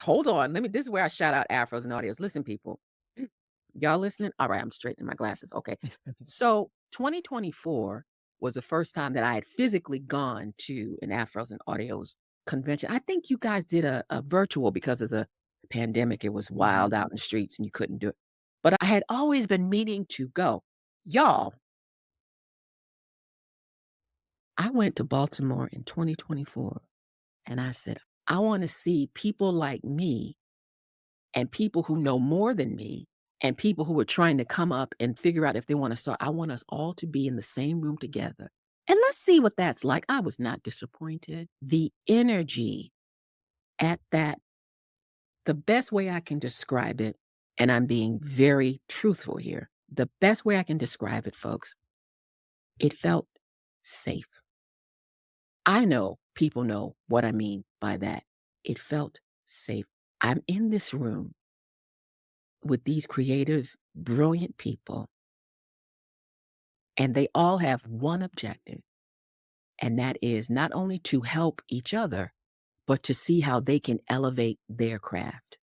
hold on. This is where I shout out Afros and audios. Listen, people, y'all listening? All right, I'm straightening my glasses. Okay. So 2024 was the first time that I had physically gone to an Afros and audios convention. I think you guys did a virtual because of the pandemic. It was wild Mhm. out in the streets and you couldn't do it. But I had always been meaning to go. Y'all, I went to Baltimore in 2024 and I said, I want to see people like me and people who know more than me and people who are trying to come up and figure out if they want to start. I want us all to be in the same room together. And let's see what that's like. I was not disappointed. The energy at that, the best way I can describe it, and I'm being very truthful here, the best way I can describe it, folks, it felt safe. I know people know what I mean by that. It felt safe. I'm in this room with these creative, brilliant people, and they all have one objective, and that is not only to help each other, but to see how they can elevate their craft.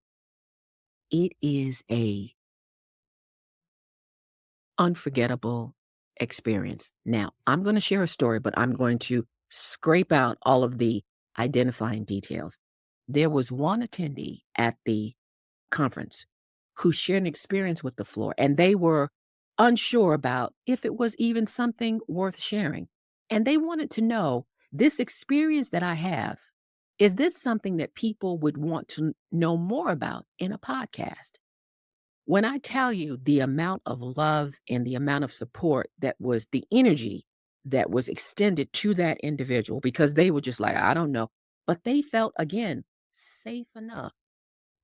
It is a unforgettable experience. Now, I'm going to share a story, but I'm going to scrape out all of the identifying details. There was one attendee at the conference who shared an experience with the floor, and they were unsure about if it was even something worth sharing. And they wanted to know, this experience that I have, is this something that people would want to know more about in a podcast? When I tell you the amount of love and the amount of support that was the energy that was extended to that individual, because they were just like, I don't know. But they felt, again, safe enough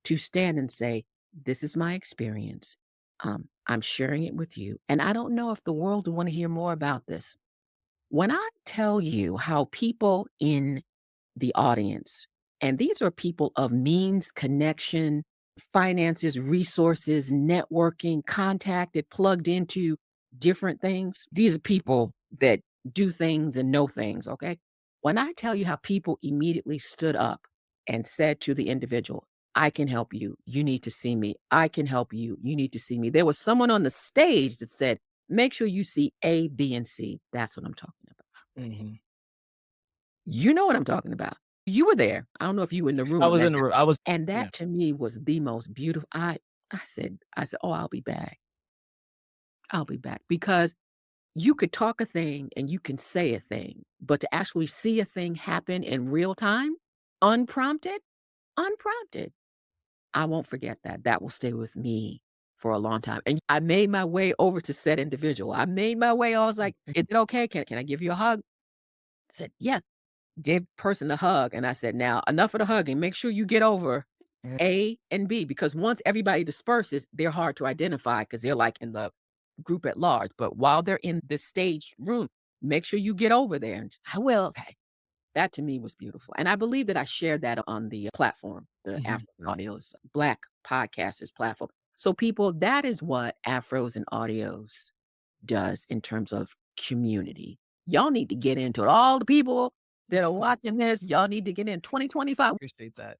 to stand and say, this is my experience. I'm sharing it with you. And I don't know if the world will want to hear more about this. When I tell you how people in the audience, and these are people of means, connection, finances, resources, networking, contacted, plugged into different things. These are people that do things and know things, okay? When I tell you how people immediately stood up and said to the individual, I can help you. You need to see me. I can help you. You need to see me. There was someone on the stage that said, make sure you see A, B, and C. That's what I'm talking about. Mhm. You know what I'm talking about. You were there. I don't know if you were in the room I when was that in the room. happened. I was And Yeah. that to me was the most beautiful. I said, "Oh, I'll be back. I'll be back." Because you could talk a thing and you can say a thing, but to actually see a thing happen in real time, unprompted, unprompted, I won't forget that. That will stay with me for a long time. And I made my way over to said individual. I made my way. I was like, "Is it okay? Can I give you a hug?" Said, "Yeah." Gave person a hug, and I said, "Now, enough of the hugging. Make sure you get over Mhm. A and B, because once everybody disperses, they're hard to identify because 'cause they're, like, in the group at large, but while they're in this staged room, make sure you get over there." And I will. Okay. That to me was beautiful, and I believe that I shared that on the platform, the Mhm. Afro Audios Black Podcasters platform. So people, that is what Afros and Audios does in terms of community. Y'all need to get into it. All the people that are watching this, y'all need to get in 2025. Appreciate that.